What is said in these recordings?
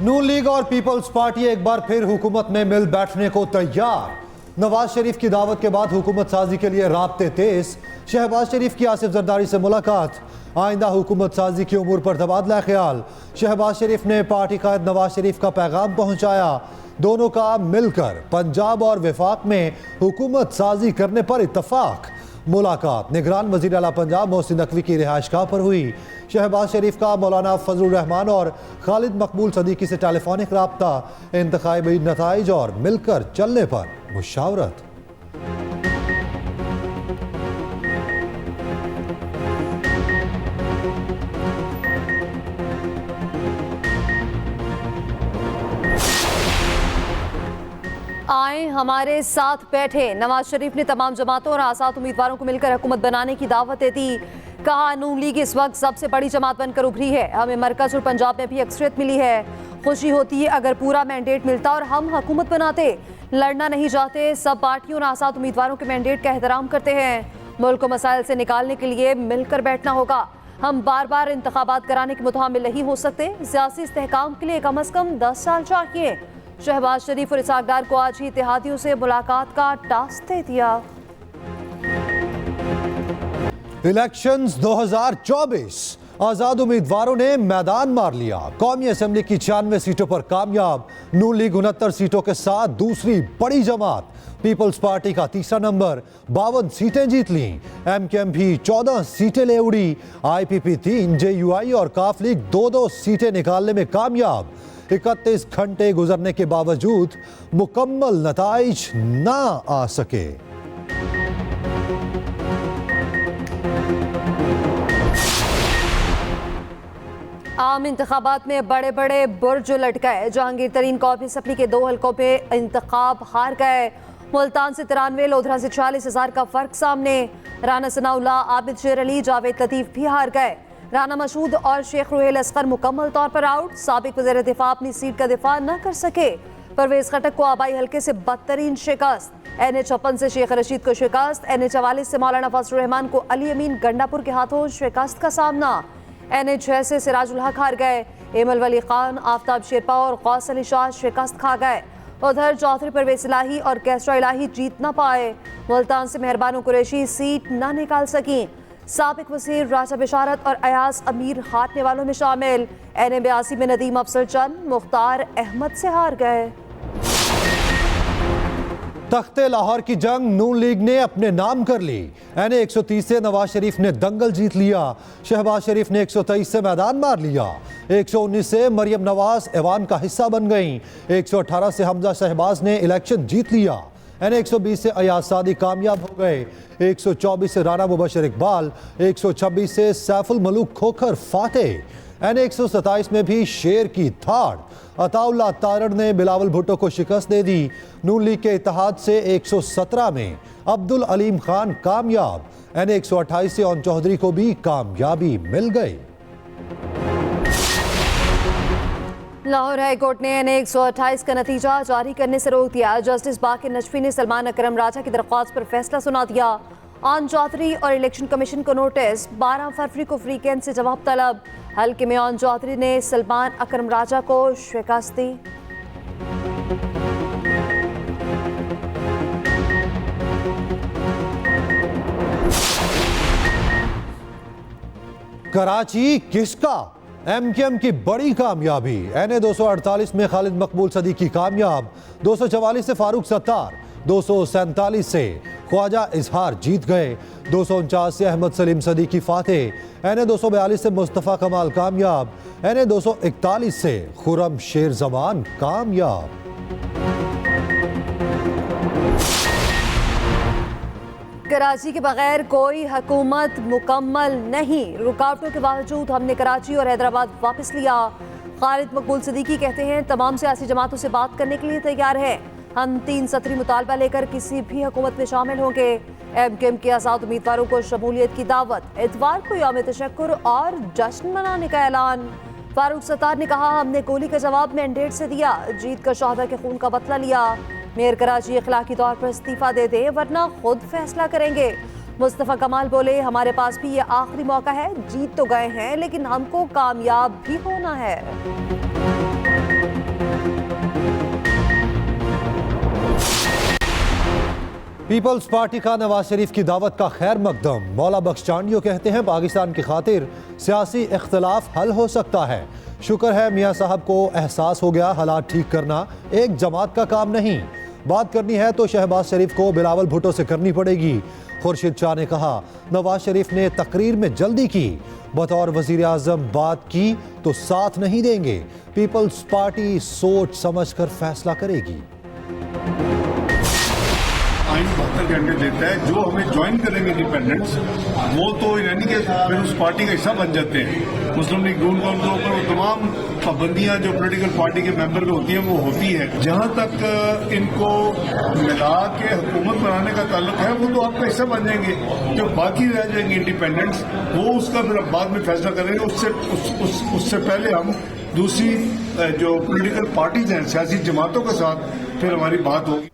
नून league और peoples party एक बार फिर हुकूमत में मिल बैठने को तैयार। नवाज शरीफ की दावत के बाद हुकूमत साजी के लिए राब्ते तेज। शहबाज शरीफ की आसिफ जरदारी से मुलाकात, आइंदा हुकूमत साजी की उमूर पर तबादला ख्याल। शहबाज शरीफ ने पार्टी कायद नवाज शरीफ का पैगाम पहुंचाया। दोनों का मिलकर पंजाब और वफाक में हुकूमत साजी करने पर इत्तफाक। मुलाकात निगरान वज़ीर आला पंजाब मोहसिन नकवी की रिहाइशगाह पर हुई। शहबाज शरीफ का मौलाना फजलुर रहमान और खालिद मकबूल सदीकी से टेलीफोनिक राब्ता, इंतखाबी नताइज और मिलकर चलने पर मुशावरत। आए हमारे साथ बैठे। नवाज शरीफ ने तमाम जमातों और आज़ाद उम्मीदवारों को मिलकर हुकूमत बनाने की दावत दे दी। कहा, नून लीग इस वक्त सबसे बड़ी जमात बनकर उभरी है। हमें मरकज और पंजाब में भी अक्सरियत मिली है। खुशी होती है अगर पूरा मैंडेट मिलता और हम हुकूमत बनाते। लड़ना नहीं चाहते, सब पार्टियों और आज़ाद उम्मीदवारों के मैंडेट का एहतराम करते हैं। मुल्क को मसाइल से निकालने के लिए मिलकर बैठना होगा। हम बार बार इंतखाबात कराने के मुतहामिल नहीं हो सकते। सियासी इस्तेहकाम के लिए कम अज कम 10 साल चाहिए। शहबाज शरीफ और इसाक डार को आज ही इत्तेहादियों से मुलाकात का टास्क दे दिया। इलेक्शंस 2024, आजाद उम्मीदवारों ने मैदान मार लिया। कौमी असेंबली की 96 सीटों पर कामयाब। नून लीग 69 सीटों के साथ दूसरी बड़ी जमात। पीपल्स पार्टी का तीसरा नंबर, 52 सीटें जीत ली। एमकेएम भी 14 सीटें ले उड़ी। आईपीपी 3, जेयूआई और काफ लीग 2-2 सीटें निकालने में कामयाब। 31 घंटे गुजरने के बावजूद मुकम्मल नताइज ना आ सके। आम इंतखाबात में बड़े बड़े बुर्ज लटकाए। जहांगीर तरीन कौमी असम्बली के 2 हलकों पे इंतखाब हार गए। मुल्तान से 93, लोधरा से 46,000 का फर्क सामने। राना सनाउल्लाह, आबिद शेर अली, जावेद लतीफ भी हार गए। राना मसूद और शेख रुहेल असगर मुकम्मल तौर पर आउट। साबिक वज़ीर दिफा अपनी सीट का दिफा न कर सके। परवेज खटक को आबाई हल्के से बदतरीन शिकस्त। NH-56 से शेख रशीद को शिकस्त। NH-44 से मौलाना फजलुर रहमान को अली अमीन गंडापुर के हाथों शिकस्त का सामना। NH-6 से सिराजुल हक हार गए। एमल वली खान, आफ्ताब शेरपा और गौस अली शाह शिकस्त खा गए। उधर चौधरी परवेज इलाही और कैसरा इलाही जीत न पाए। मुल्तान से मेहरबानो कुरैशी सीट न निकाल सकी। साबिक वज़ीर राजा बिशारत और अयाज अमीर हारने वालों में शामिल। NA-82 में नदीम अफसर चंद मुख्तार अहमद से हार गए। तख्ते लाहौर की जंग नून लीग ने अपने नाम कर ली। NA-130 से नवाज शरीफ ने दंगल जीत लिया। शहबाज शरीफ ने 123 से मैदान मार लिया। 119 से मरियम नवाज ऐवान का हिस्सा बन गईं। 118 से हमजा शहबाज ने इलेक्शन जीत लिया। NA-120 से अयाज सादी कामयाब हो गए। 124 से राना मुबशर इकबाल, 126 से सैफुल मलूक खोखर फातेह। NA-127 में भी शेर की थाड़। अताउल्लाह तारड़ ने बिलावल भुट्टो को शिकस्त दे दी। नून लीग के इत्तेहाद से 117 में अब्दुल अलीम खान कामयाब। NA-128 से ओन चौधरी को भी कामयाबी मिल गई। लाहौर हाई कोर्ट ने NA-128 का नतीजा जारी करने से रोक दिया। जस्टिस बाकिर नजफी ने सलमान अकरम राजा की दरख्वास्त पर फैसला सुना दिया। ऑन चौधरी और इलेक्शन कमीशन को नोटिस। 12 फरवरी को फ्री कैंप से जवाब तलब। हल्के में ऑन चौधरी ने सलमान अकरम राजा को शिकस्त दी। कराची किसका? MKM की बड़ी कामयाबी। NA-248 में खालिद मकबूल सदीकी कामयाब। 244 से फारूक सत्तार, 247 से ख्वाजा इजहार जीत गए। 249 से अहमद सलीम सदीकी फातेह। NA-242 से मुस्तफ़ा कमाल कामयाब। NA-241 से खुरम शेर जमान कामयाब। कराची के बगैर कोई हुकूमत मुकम्मल नहीं। रुकावटों के बावजूद हमने कराची और हैदराबाद वापस लिया। खालिद मकबूल सदीकी कहते हैं, तमाम सियासी जमातों से बात करने के लिए तैयार है। हम 3 सतरी मुतालबा लेकर किसी भी हुकूमत में शामिल होंगे। MKM के आज़ाद उम्मीदवारों को शमूलियत की दावत। इतवार को यौम तशक्कुर और जश्न मनाने का ऐलान। फारूक सत्तार ने कहा, हमने गोली का जवाब मैंडेट से दिया। जीत कर शहदा के खून का बदला लिया। मेयर कराची इखलाकी तौर पर इस्तीफा दे दे वरना खुद फैसला करेंगे। मुस्तफ़ा कमाल बोले, हमारे पास भी ये आखिरी मौका है। जीत तो गए हैं लेकिन हमको कामयाब भी होना है। पीपल्स पार्टी का नवाज शरीफ की दावत का खैर मकदम। मौला बख्श चांडियो कहते हैं पाकिस्तान की खातिर सियासी इख्तलाफ हल हो सकता है। शुक्र है मियाँ साहब को एहसास हो गया हालात ठीक करना एक जमात का काम नहीं। बात करनी है तो शहबाज शरीफ को बिलावल भुट्टो से करनी पड़ेगी। खुर्शीद शाह ने कहा नवाज शरीफ ने तकरीर में जल्दी की, बतौर वजीर आजम बात की तो साथ नहीं देंगे। पीपल्स पार्टी सोच समझ कर फैसला करेगी। आइन 72 घंटे देता है, जो हमें ज्वाइन करेंगे इंडिपेंडेंट्स वो तो यानी कि फिर उस पार्टी का हिस्सा बन जाते हैं। मुस्लिम लीग नून के ऊपर वो तमाम पाबंदियां जो पॉलिटिकल पार्टी के मेंबर में होती हैं वो होती है। जहां तक इनको मिला के हुकूमत बनाने का ताल्लुक है वो तो आपका हिस्सा बन जाएंगे। जो बाकी रह जाएंगे इंडिपेंडेंट्स वो उसका फिर बाद में फैसला करेंगे। उससे पहले हम दूसरी जो पॉलिटिकल पार्टीज हैं, सियासी जमातों के साथ फिर हमारी बात होगी।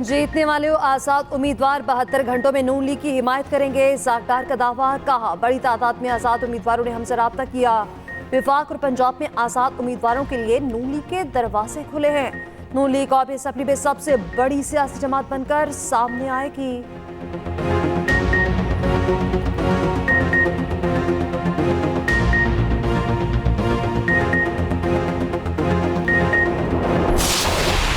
जीतने वाले आजाद उम्मीदवार 72 घंटों में नून लीग की हिमायत करेंगे। सागदार का दावा, कहा बड़ी तादाद में आजाद उम्मीदवारों ने हमसे राब्ता किया। विफाक और पंजाब में आजाद उम्मीदवारों के लिए नून लीग के दरवाजे खुले हैं। नून लीग कौमी असम्बली में सबसे बड़ी सियासी जमात बनकर सामने आएगी।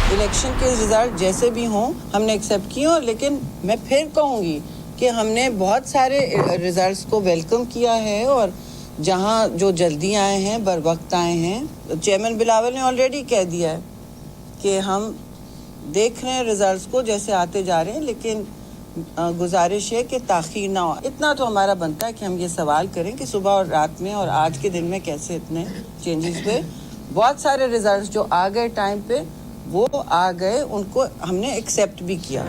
इलेक्शन के रिजल्ट जैसे भी हों हमने एक्सेप्ट किए, और लेकिन मैं फिर कहूँगी कि हमने बहुत सारे रिजल्ट्स को वेलकम किया है, और जहाँ जो जल्दी आए हैं बर वक्त आए हैं। चेयरमैन बिलावल ने ऑलरेडी कह दिया है कि हम देख रहे हैं रिजल्ट्स को जैसे आते जा रहे हैं, लेकिन गुजारिश है कि ताख़ीर ना हो। इतना तो हमारा बनता है कि हम ये सवाल करें कि सुबह और रात में और आज के दिन में कैसे इतने चेंजेस हुए। बहुत सारे रिजल्ट्स जो आ गए टाइम पे वो आ गए, उनको हमने एक्सेप्ट भी किया।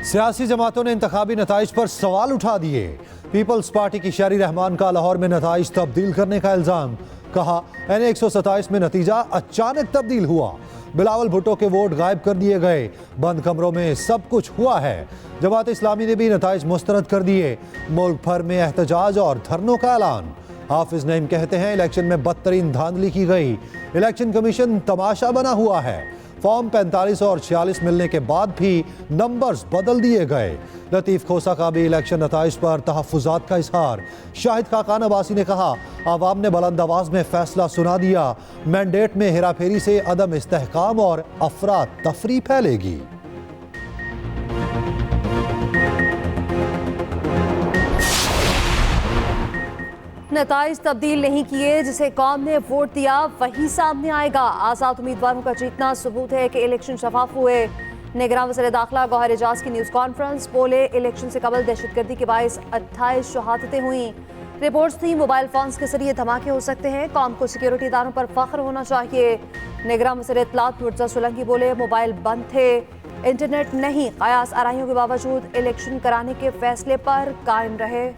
सियासी जमातों ने इंतखाबी नताइज पर सवाल उठा दिए। पीपल्स पार्टी की शहरी रहमान का लाहौर में नताइज तब्दील करने का इल्जाम। कहा NA 127 में नतीजा अचानक तब्दील हुआ। बिलावल भुट्टो के वोट गायब कर दिए गए। बंद कमरों में सब कुछ हुआ है। जमात इस्लामी ने भी नताइज मुस्तरद कर दिए। मुल्क भर में एहतजाज और धरनों का ऐलान। हाफिज नईम कहते हैं इलेक्शन में बदतरीन धांधली की गई। इलेक्शन कमीशन तमाशा बना हुआ है। फॉर्म 45 और 46 मिलने के बाद भी नंबर्स बदल दिए गए। लतीफ खोसा का भी इलेक्शन नताइज पर तहफ़्फ़ुज़ात का इजहार। शाहिद खाकान अब्बासी ने कहा आवाम ने बुलंद आवाज में फैसला सुना दिया। मैंडेट में हेराफेरी से अदम इस्तेहकाम और अफरा तफरी फैलेगी। नताइज तब्दील नहीं किए, जिसे कौम ने वोट दिया वही सामने आएगा। आजाद उम्मीदवारों का जीतना सबूत है कि इलेक्शन शफाफ हुए। निगरान वज़ीर दाखिला गौहर एजाज की न्यूज़ कॉन्फ्रेंस, बोले इलेक्शन से कबल दहशतगर्दी के बायस 28 शहादतें हुई। रिपोर्ट्स थी मोबाइल फोन्स के जरिए धमाके हो सकते हैं। कौम को सिक्योरिटी इदारों पर फख्र होना चाहिए। निगरान वज़ीर इत्तलात मुर्तज़ा सोलंकी बोले मोबाइल बंद थे, इंटरनेट नहीं। कयास आराइयों के बावजूद इलेक्शन कराने के फैसले पर कायम रहे।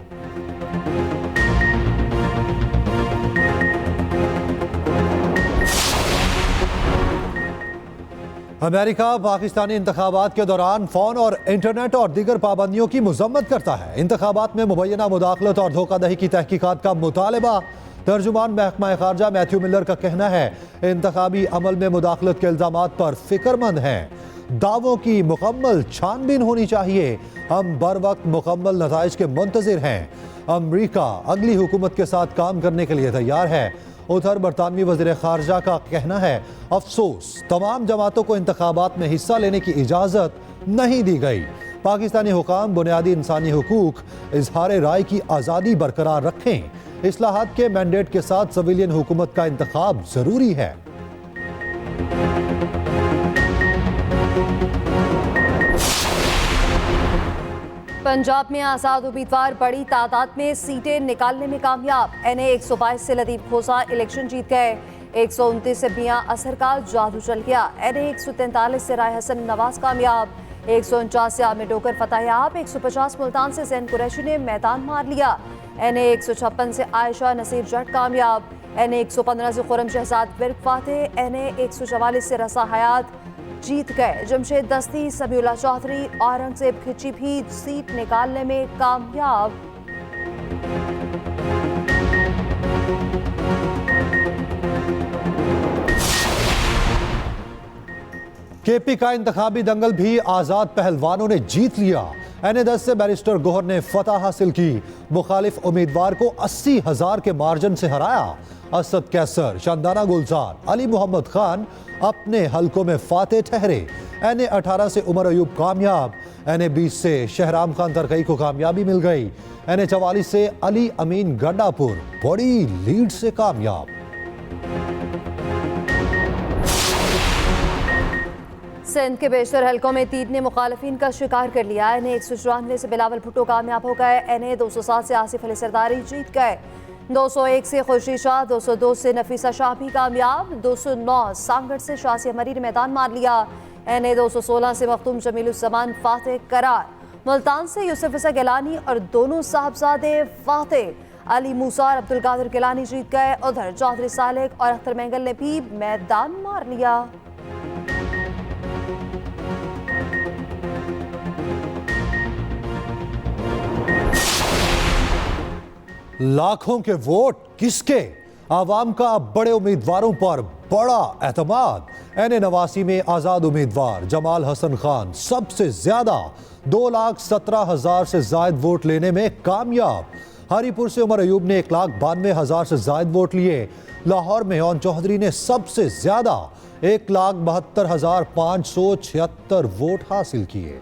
अमेरिका पाकिस्तानी इंतखाबात के दौरान फ़ोन और इंटरनेट और दीगर पाबंदियों की मजम्मत करता है। इंतखाबात में मुबैना मुदाखलत और धोखाधही की तहकीकात का मुतालबा। तर्जुमान महकमा खारजा मैथ्यू मिलर का कहना है इंतखाबी अमल में मुदाखलत के इल्जामात पर फिक्रमंद हैं। दावों की मुकम्मल छानबीन होनी चाहिए। हम बर वक्त मुकम्मल नताइज के मुंतज़िर हैं। अमरीका अगली हुकूमत के साथ काम करने के लिए तैयार है। उधर बरतानवी वज़ीर खारजा का कहना है अफसोस तमाम जमातों को इंतखाबात में हिस्सा लेने की इजाज़त नहीं दी गई। पाकिस्तानी हुकाम बुनियादी इंसानी हुकूक, इजहार राय की आज़ादी बरकरार रखें। इस्लाहात के मैंडेट के साथ सिविलियन हुकूमत का इंतखाब ज़रूरी है। पंजाब में आजाद उम्मीदवार बड़ी तादाद में सीटें निकालने में कामयाब। NA 122 से लतीफ खोसा इलेक्शन जीत गए। 129 से मियां असर का जादू चल गया। NA 143 से राय हसन नवाज कामयाब। 149 से आमिर डोकर फतेहयाब। 150 मुल्तान से जैन कुरैशी ने मैदान मार लिया। NA 156 से आयशा नसीर जट कामयाब। NA 115 से खुरम शहजाद विर्क फातेह। NA 144 से रसा हयात जीत गए। जमशेद दस्ती, सबीउल्लाह चौधरी, औरंगजेब खिची भी सीट निकालने में कामयाब। केपी का इंतखाबी दंगल भी आजाद पहलवानों ने जीत लिया। NA-10 से बैरिस्टर गोहर ने फतह हासिल की। मुखालिफ उम्मीदवार को 80,000 के मार्जिन से हराया। असद कैसर, शानदाना गुलजार, अली मोहम्मद खान अपने हलकों में फातेह ठहरे। NA-18 से उमर अयूब कामयाब। NA-20 से शहराम खान तरकई को कामयाबी मिल गई। NA-44 से अली अमीन गंडापुर बड़ी लीड से कामयाब। सिंध के बेशतर हलकों में तीन ने मुखालफिन का शिकार कर लिया। NA-194 से बिलावल भुट्टो कामयाब हो गए। NA-207 से आसिफ अली सरदारी जीत गए। 201 से खुर्शीद शाह, 202 से नफीसा शाह भी कामयाब। 209 सांगड़ से शासिया मरी ने मैदान मार लिया। NA-216 से मखदूम जमीलुस्समान फातेह करार। मुल्तान से यूसुफ इसा गिलानी और दोनों साहबजादे फातेह। अली मूसा और अब्दुल कादिर गिलानी जीत गए। उधर चौधरी सालिक और अख्तर मेंगल ने भी मैदान मार लिया। लाखों के वोट किसके? आवाम का अब बड़े उम्मीदवारों पर बड़ा एतमाद। NA-89 में आजाद उम्मीदवार जमाल हसन खान सबसे ज्यादा 2,17,000 से जायद वोट लेने में कामयाब। हरीपुर से उमर अयूब ने 1,92,000 से जायद वोट लिए। लाहौर में ओन चौधरी ने सबसे ज्यादा 1,72,576 वोट हासिल किए।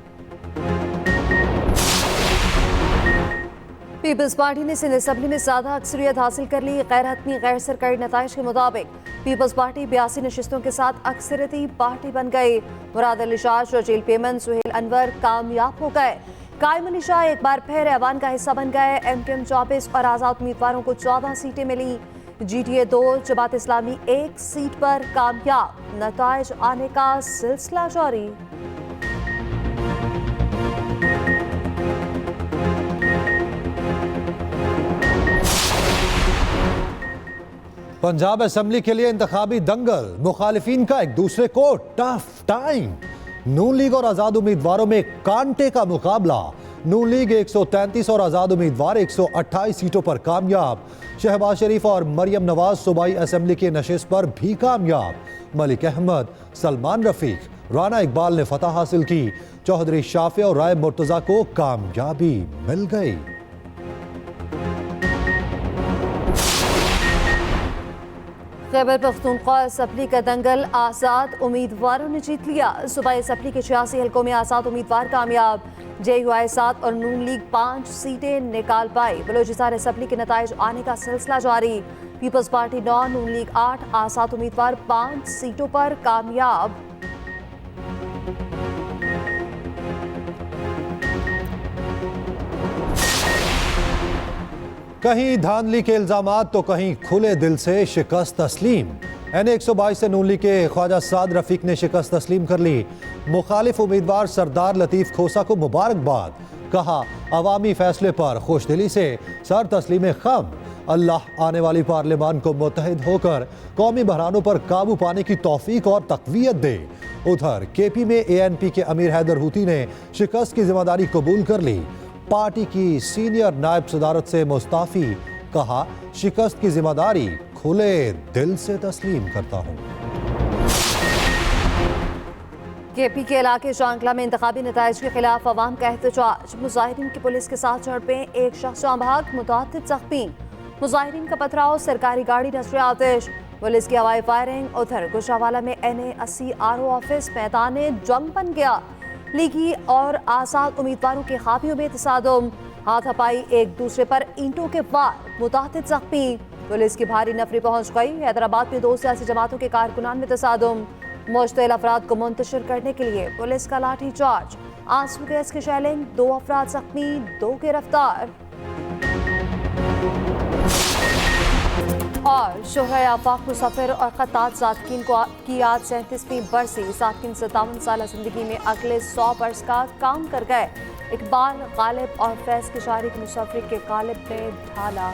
पीपल्स पार्टी ने सिंध असेंबली में ज्यादा अक्सरियत हासिल कर ली। गैर हतमी गैर सरकारी नताइज के मुताबिक पीपल्स पार्टी 82 नशिस्तों के साथ अक्सरियती पार्टी बन गई। मुराद अली शाह, शर्जील पेमन, सुहेल अनवर कामयाब हो गए। कायम अली शाह एक बार फिर ऐवान का हिस्सा बन गए। MKM 24 और आजाद उम्मीदवारों को 14 सीटें मिली। GTA 2, जमात इस्लामी 1 सीट पर कामयाब। नताइज आने का सिलसिला जारी। पंजाब असेंबली के लिए इंतखाबी दंगल, मुखालिफिन का एक दूसरे को टफ टाइम। नून लीग और आजाद उम्मीदवारों में कांटे का मुकाबला। नून लीग 133 और आजाद उम्मीदवार 128 सीटों पर कामयाब। शहबाज शरीफ और मरियम नवाज सूबाई असेंबली के नशिस्त पर भी कामयाब। मलिक अहमद, सलमान रफीक, राना इकबाल ने फतह हासिल की। चौधरी शाफे और राय मुर्तजा को कामयाबी मिल गई। खैबर पख्तूनख्वा असेंबली का दंगल, आजाद उम्मीदवारों ने जीत लिया। सूबाई असेंबली के 86 हलकों में आजाद उम्मीदवार कामयाब। JUI 7 और नून लीग 5 सीटें निकाल पाई। बलोचिस्तान असेंबली के नताइज आने का सिलसिला जारी। पीपल्स पार्टी 9, नून लीग 8, आजाद उम्मीदवार 5 सीटों पर कामयाब। कहीं धांधली के इल्जामात तो कहीं खुले दिल से शिकस्त तस्लीम। NA-122 से नून लीग के ख्वाजा साद रफीक ने शिकस्त तस्लीम कर ली। मुखालिफ उम्मीदवार सरदार लतीफ खोसा को मुबारकबाद। कहा, अवामी फैसले पर खुशदिली से सर तस्लीम खम। अल्लाह आने वाली पार्लियामान को मुत्तहिद होकर कौमी बहरानों पर काबू पाने की तौफीक और तक़वियत दे। उधर KP में ANP के अमीर हैदर हूती ने शिकस्त की जिम्मेदारी कबूल कर ली। पार्टी की सीनियर नायब सदारत से मुस्ताफी। कहा, शिकस्त की जिम्मेदारी खुले दिल से तस्लीम करता हूं। KP के इलाके शांकला में इंतखाबी नताइज के खिलाफ अवाम का एहतजाज। मुजाहिरीन की पुलिस के साथ झड़पें, एक शख्स जाँ बहक, मुतअद्दिद जख्मी। मुजाहिरीन का पथराव, सरकारी गाड़ी नजर आतिश, पुलिस की हवाई फायरिंग। उधर गुजरावाला में NA-80 RO ऑफिस मैदान जंग बन गया। लीगी और आजाद उम्मीदवारों के खामियों में तसादुम, हाथापाई, एक दूसरे पर ईंटों के वार, मुतअद्दिद जख्मी। पुलिस की भारी नफरी पहुंच गई। हैदराबाद में 2 सियासी जमातों के कारकुनान में तसादुम। मुश्तिल अफराद को मुंतशिर करने के लिए पुलिस का लाठी चार्ज, आंसू गैस की शेलिंग, 2 अफराद जख्मी, 2 गिरफ्तार। और शोहर आफाक मुसाफिर और खत्तात सादकीन को की आज 37वीं बरसी। सादकीन 57 साल जिंदगी में अगले 100 बरस का काम कर गए। इकबाल, गालिब और फैज की शारी मुसाफिर के गालिब ने ढाला।